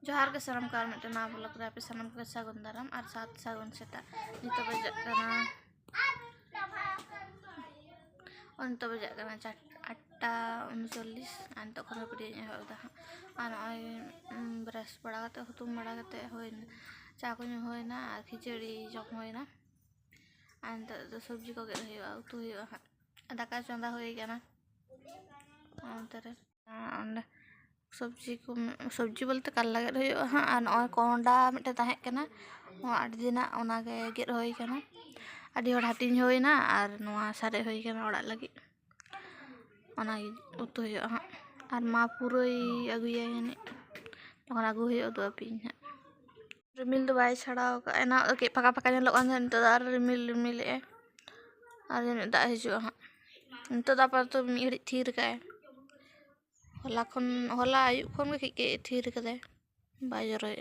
जोहार के सानम कार मिट्टे ना ब्लॉग रे पे सानम के सागुन दाराम और सात सागुन सेता नितो बजे कना नितो बजे कना 8:39 आन तो खनो पड़ी होदा आन ओय ब्रश पड़ा कते हुतुम बड़ा कते होइना चा को ᱧᱩ होइना और खिचड़ी जम होइना आन तो सब्जी को गेद होइबा उतु होइबा दाका चंदा होई गना अंतरे सब्जी बोलते काला गेद होइबा हां और नय कोंडा मिटे ताहे कना आठ दिना ओना गे गेद होई कना आदि हड़ हाटिंग होइना और नोआ सारे होई कना ओड़ा लगी ओना उतु होइबा हां और मा पुरई अगुया यानी तखन अगु होइबा दो पिन हां रिमिल दो बाय छड़ाव का एना के फका फका नेलो कान नितो दार रिमिल रिमिल ए और दा हिजुआ हां नितो दा पर तो मिड़ी थीर का होला आयु खन के थीर कदे bye जरोय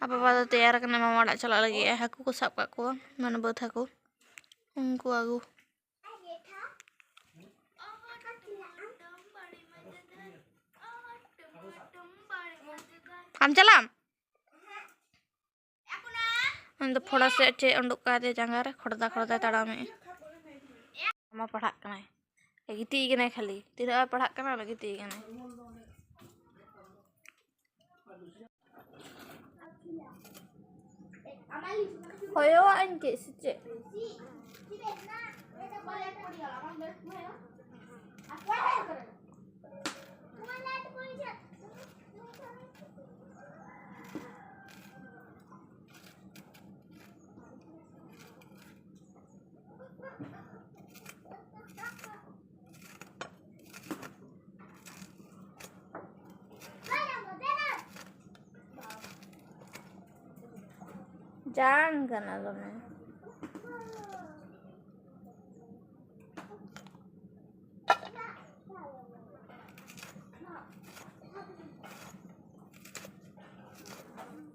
apa pada tayar kena mama dak chala lagi haku ko sab kak ko mana baut haku unku agu हम चलाम अंदर फोड़ा से चे अंडुक का दे जंगार खड़दा खड़दा ताड़ामे मामा पढ़ा कना गिती गने खाली तिरा पढ़ा कना गिती गने होयो अंके सिचे जान कना दमे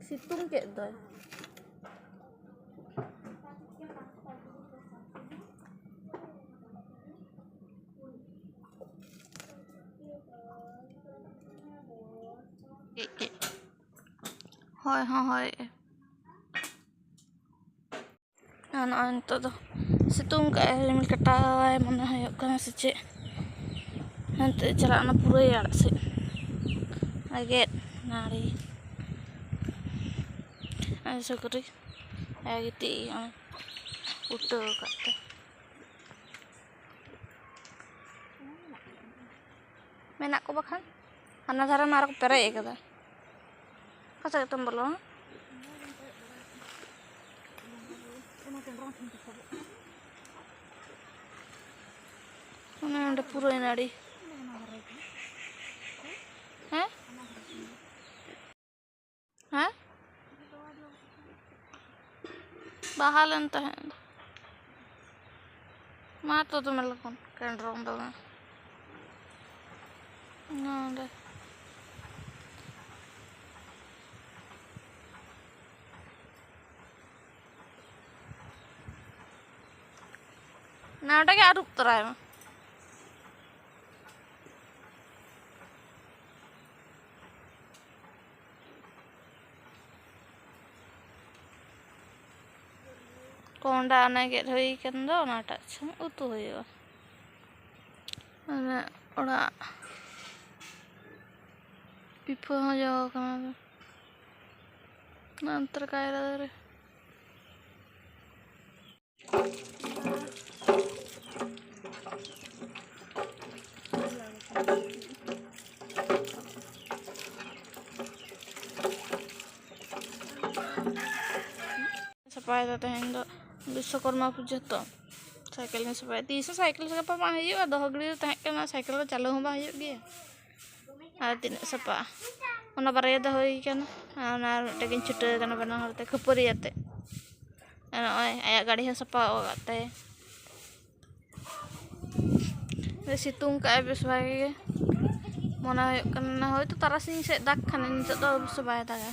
सितुंग के दोय होय हां होय तो सितुंग का रिमिल कटावाय मन होयो कना सिचे हंते चला ना पूरा यार से आगे नारी ऐसे करी आगे ती उतो करते मेना को बखान हना धारा मार को पेरे एकदा कसा तुम बोलो उन्हें पूरा नाड़ी हैं हैं बाहर अंत है मार तो तुम्हें लगन कैंड्रों दो ना दे ना उठा क्या रुक तो रहा है कोंडा ना गेट होई कंदो नाटा छम उतु होयो अने ओड़ा पिफो हो जाओ कना नंतर कायरा रे सपाय तो तेहें विश्वकर्मा पूजा तो साइकिल ने सपाय तीस साइकिल से गपा मा हियो दो घड़ी तहे कना साइकिल चालू हो बा हियो गे आ तीन सपा ओना बारे द होई कना ओना टेकिन छुटे कना बना हरते खपरियाते ओय आया गाड़ी है सपा ओगाते रे सितुंग का बेस भागे मना कना होय तो तारासिंग से दाग खाने नितो दो सबाय दागा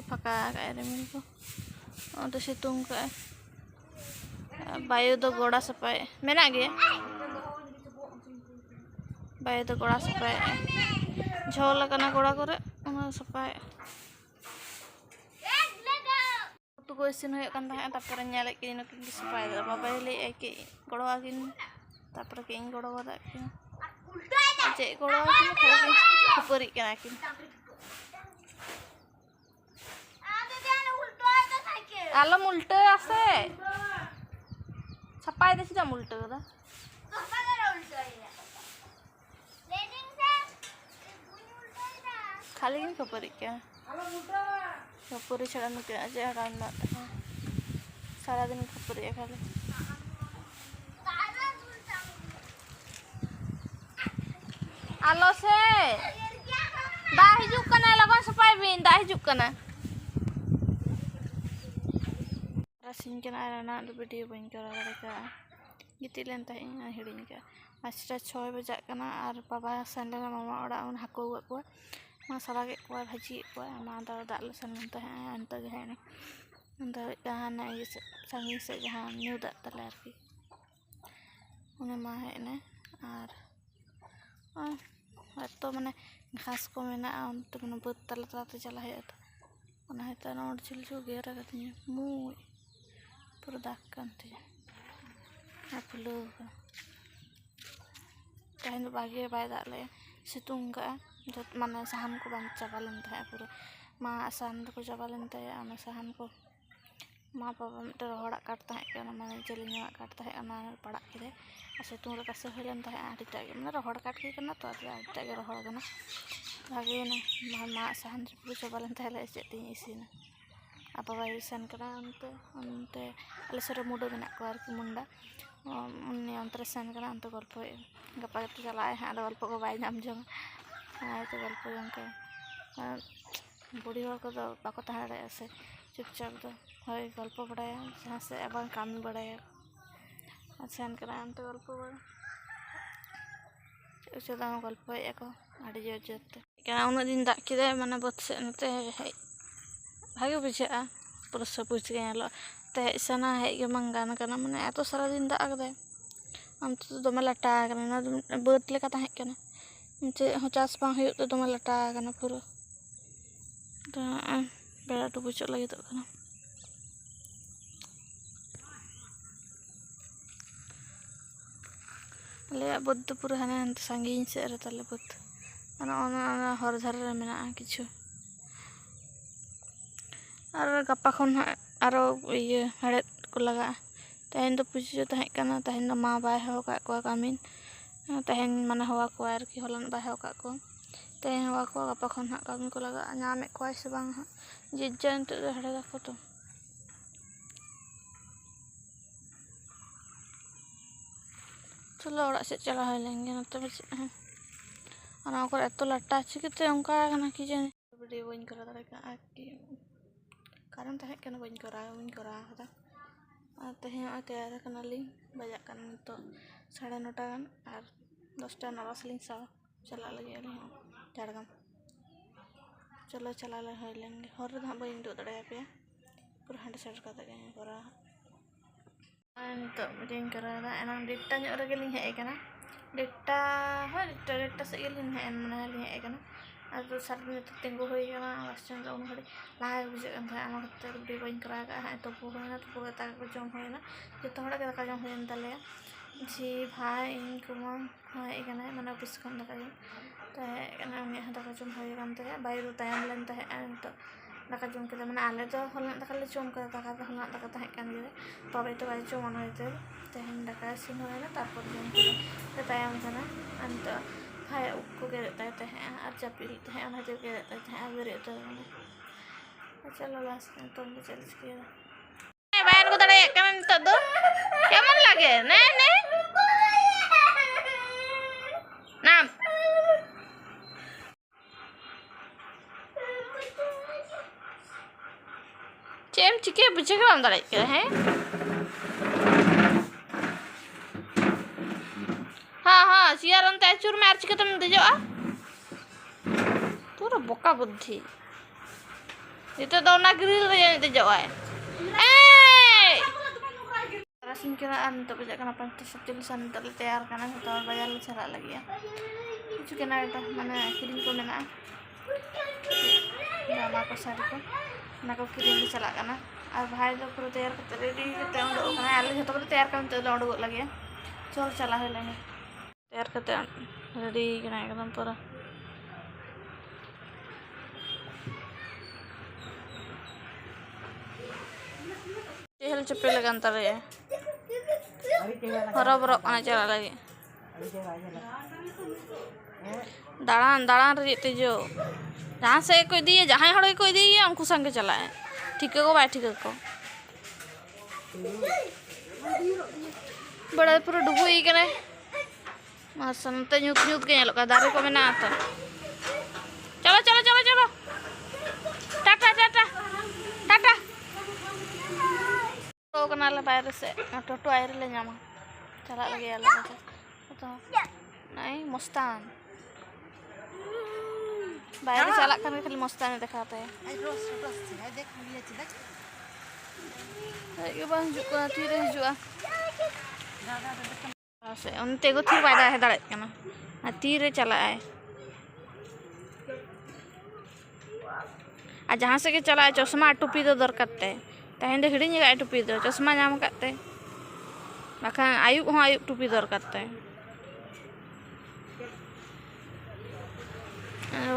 फका का रे मिल को तो सितुंग का बायो दो गोड़ा सफाई मेना गया बायो दो गोड़ा सफाई झोल करना गोड़ा करे सफाई तु को इसिन होय kan tahan tapore nyalek ki no ki सफाई बाबा ले के गोड़ा आगिन tapore ke गोड़ा वदा ki चे गोड़ा आगिन खपरी कना की आलम उल्टे आसे सफाई दे सिदा उल्टे दा खाली गिन खपरी क्या खपरी छड़ा न के अजे हरान ना सारा दिन खपरी खाली आलो से दा हिजुक कना लगन सफाई बिन दा हिजुक कना रसिन के ना वीडियो बन करा लगा गिती लेन तहे हिड़िन का मास्टर 6 बजे कना और बाबा संडे मामा ओड़ा उन हाको को मा साला के को भाजी को मा दा दाल सन तहे अंत गे है अंत जहां ये संगी से जहां न्यू दा तले आरकी उन मा है ने और तो माने घास को मेना तो माने बद तला तला चला है तो ना है त नोड चिल जो गेरा कतनी मुई पूरा दाग कांते आपलो तहन बागे बाय दाले सितुंग का जत माने साहन को बन चाबालन था पूरा मा आसान को चाबालन था अना साहन को मा बाबा मटे रोड़ा काटता है kana माने जलिया काटता है अना पड़ा के सितुंग रे कसे होलन था आटिटा के माने रोड़ा काट के कना तो आटिटा के रोड़ा कना बागे ना मा साहन पूरा चाबालन था ले चेती इसिना apa bayi sen kena ante ale sore muda bina ko arki munda unni antre sen kena ante golpo gapa itu chala hai ada golpo ko bai nam jong itu golpo jong ke budi hor ko do bako tahare ase चुपचाप तो होय golpo badaya jahan se abang kami badaya sen kena ante golpo bada uche dam golpo eko adi jor jorte kana unna din dak kide mane bot se nte भागे बुझा पूरा सबुज के ते सना है के मंगान करना माने एतो सारा दिन दाग दे हम तो दमे लटा करना बद लेका ताहे करना चे चास पा हो तो दमे लटा करना पूरा तो बेड़ा तो बुझ लगी तो करना ले बद पूरा हने संगीन से रे तले बद ana hor dhar re mena kichu और गप्पा खन आरो ये हड़े को लगा तहन तो पूछो तहन कना तहन तो माँ बाय हो का को कामिन तहन माने हवा को आर की हलन बाय हो का को तहन हवा को गप्पा खन हा कामिन को लगा नामे को से बांग जिजन तो हड़े दा फोटो चलो ओड़ा से चला हो लेंगे न तो ana ko eto latta chikite onka kana ki jane video bain kora dare ka aki karan tahe kana bain kora hada tahe tayar kana ling bajak kan to 9:30 kan ar 10টা naras ling sa chala lagi ali jargam चलो चला ले हो लेंगे हर धा बाइन दो दड़े पे पूरा हंड सेट का दे करा तो दिन करा एना डेटा ᱧᱚᱜ ᱨᱮᱜᱮ ᱞᱤᱧ ᱦᱮᱡ ᱟᱠᱟᱱᱟ डेटा ᱦᱳᱭ डेटा से ᱞᱤᱧ ᱦᱮᱡ ᱢᱟᱱᱮ ᱞᱤᱧ ᱦᱮᱡ ᱟᱠᱟᱱᱟ ᱟᱫᱚ ᱥᱟᱨᱵᱤᱱ ᱛᱤᱸᱜᱩ ᱦᱩᱭ ᱟᱠᱟᱱᱟ ᱵᱟᱥᱴᱮᱱ ᱨᱮ ᱩᱱ ᱜᱷᱟᱹᱲᱤᱡ ᱞᱟᱦᱟ ᱵᱩᱡᱷᱟᱹᱜ ᱠᱟᱱ ᱛᱟᱦᱮᱸ ᱚᱱᱟ ᱠᱷᱟᱹᱛᱤᱨ ᱵᱤᱰᱤᱭᱳ ᱵᱟᱹᱧ ᱠᱚᱨᱟᱣ ᱟᱠᱟᱫᱼᱟ ᱦᱟᱸᱜ ᱛᱩᱯᱩ ᱦᱩᱭᱱᱟ ᱛᱩᱯᱩ ᱠᱟᱛᱮ ᱫᱟᱠᱟ ᱠᱚ ᱡᱚᱢ ᱦᱩᱭᱱᱟ ᱡᱚᱛᱚ ᱦᱚᱲᱟᱜ ᱜᱮ ᱫᱟᱠᱟ ᱡᱚᱢ ᱦᱩᱭᱮᱱ ᱛᱟᱞᱮᱭᱟ ᱡᱷᱤ ᱵᱷᱟᱭ ᱤᱧ ᱠᱩᱢᱟ ᱦᱮᱡ ᱟᱠᱟᱱᱟᱭ ᱢᱟᱱᱮ ᱚᱯᱷᱤᱥ ᱠᱷᱚᱱ ᱫᱟᱠᱟ ᱡᱚᱢ ᱛᱟᱦᱮᱸ ᱠᱟᱱᱟ ᱩᱱᱤᱭᱟᱜ ᱦᱚᱸ ᱫᱟᱠᱟ ᱡᱚᱢ ᱦᱩᱭ ᱟᱠᱟᱱ ᱛᱟᱭᱟ ᱵᱟᱭ ᱫᱚ ᱛᱟᱭᱚᱢ ᱞᱮᱱ ᱛᱟᱦᱮᱸᱜᱼᱟ ᱱᱤᱛᱚᱜ दाका जम के मैंने आले तो हलना दाका ले जम कर दाका तो हलना दाका तहे कान गे बाबा तो बाय जम अन होते तहन दाका सिन होयना तारपर जम के तायम जना अंत भाई को गे तहे और जापिल तहे अन हते गे तहे आबरे तो चलो लास्ट तो चल के बायन को दड़े कान तो दो केमन लागे ने नाम चेम चिके बुझे के हम दड़ाई के हैं हाँ सियार अंत चूर में आर्च के तुम दे जाओ पूरा बोका बुद्धि ये तो दोना ग्रिल रे दे जाओ है tarasing kira untuk belajar kena pantas tulisan untuk tayar karena kita bayar cara lagi ya. Itu kena itu mana kirim ko mena. Nama ko sari ko. Na ko kirim chala kana. और भाई तो पूरा तैयार करते ready करते हैं उनको कहाँ आलू जो तो पूरा तैयार करते हैं लौंडो लगे हैं चल चला है लेंगे तैयार करते हैं रेडी करना एकदम पूरा चहल चप्पे लगा अंतर है हरा बरो आने चला लगे दाढ़ान दाढ़ान रहते जो जहाँ से कोई दिए जहाँ हड़े कोई दिए उनको संग चला है ठीक को बाय ठीक को बड़ा पूरा डुबो ही करे मसन ते न्यूत न्यूत के लोग दारे को में ना आता चलो चलो चलो चलो टाटा टाटा टाटा तो कना ले बाहर से टोटो आयर ले जामा चला लगे यार तो नहीं मस्तान बाहर चला कर खाली मस्तान दिखाते हैं ये बस जुआ तीर जुआ से उनते को तीर बाय है दाड़े कना तीर चला है आ जहाँ से के चला है चश्मा टोपी दो दर करते तहन दे हिड़ी जगह टोपी दो चश्मा नाम करते बाखा आयुब हो आयुब टोपी दर करते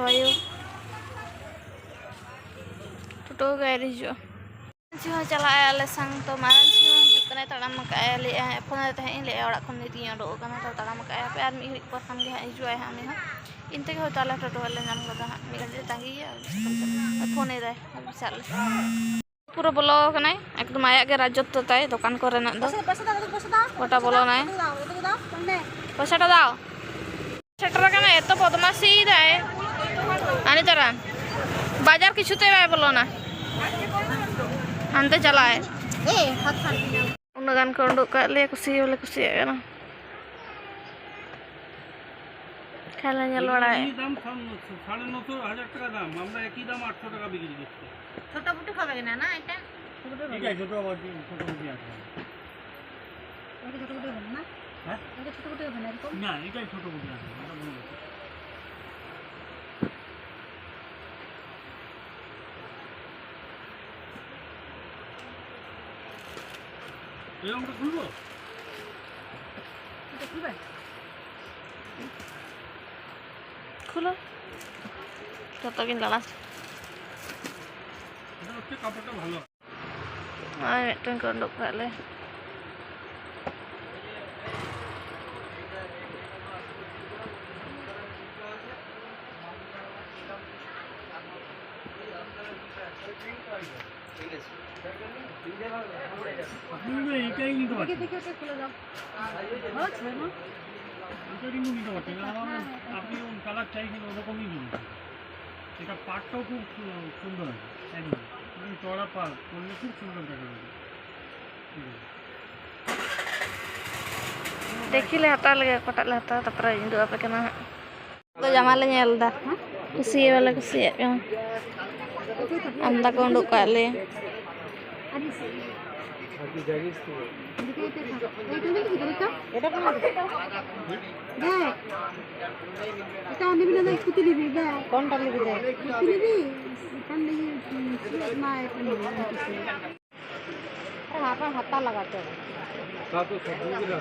आयु टोटो गाड़ी जो चला आले संग तो मारन जुकने तड़ाम काया ले फोन तहें ले ओड़ा खन दी ओडो कना तो तड़ाम काया पे आर मी हिड़ी पर खान गे हिजुआ है हमें इनते हो ताला टोटो वाले नाम लगा मी गड्डी तांगी फोन ए दाय चल पूरा बोलो कना एकदम आया के राजत्व ताय दुकान करे ना दो गोटा बोलो ना पैसा दाओ सेटर कना एतो बदमाशी दाय आने तरा बाजार किछुते बाय बोलो ना अंते चला है उन्नगान को उंडुक का ले कुसी बोले कुसी है ना खाला ñel बड़ा है दाम 9,500 টাকা দাম আমরা একই দাম 800 টাকা বিক্রি করছি ছোট ফুটো খাবে না না এটা ঠিক আছে ছোট আছে ছোট ফুটি আছে এটা ছোট ফুটো হবে না হ্যাঁ এটা ছোট ফুটো হবে না এরকম না এটাই ছোট ফুটি আছে এটা বড় আছে এরকমটা খুলবো এটা খুলবে খুলো যতক্ষণ দাঁড়া এটা হচ্ছে কাপড়টা ভালো আর একটা কন্ডক খালে এইটাই নিতে পারছি দেখে দেখে খুলে দাও হচ্ছে না এটা কিন্তু নিতে পারছেন আপনি কোন কালার চাইছেন ওরকমই নিন এটা পাটটাও খুব সুন্দর আছে একদম মানে চড়া পাট করলে খুব সুন্দর দেখা যাবে देखिले हता लगे कोटा ले हता तपर इंदु apa kena तो जमा ले nyel dah kusi wala kusi ya anda ko nduk kale এটা অনেক না স্কুটি নিবি দে কোনটা নিবি দে স্কুটি নিবি কোন দেখি না এটা নিবি हाथा हाथा लगाते हैं তা তো সবগুলো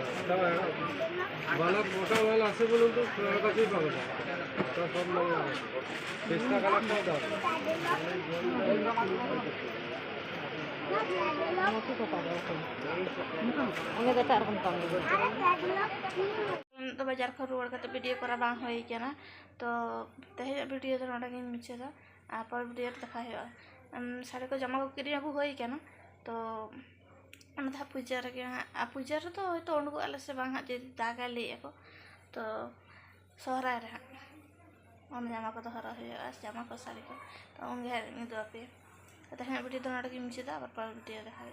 বালা মোটা ওয়ালা আছে বলুন তো কাছেই পাবে না তা সব লাগে চেষ্টা কালারটাও দাও तो बाजार खा रुआड़ का वीडियो करा बांग होई केना तो तेहे वीडियो तो नोडा गिन मिचे दा पर वीडियो देखा है सारे को जमा को किरी अबु होई केना तो अनधा पूजा रे पूजा रे तो तो उनको आले से बांग जे दागा ले को तो सोहरा रे हम जमा को तो हरा है जमा को सारी को तो उनगे दो पे तो वीडियो तो नोडा गिन मिचे दा पर वीडियो देखा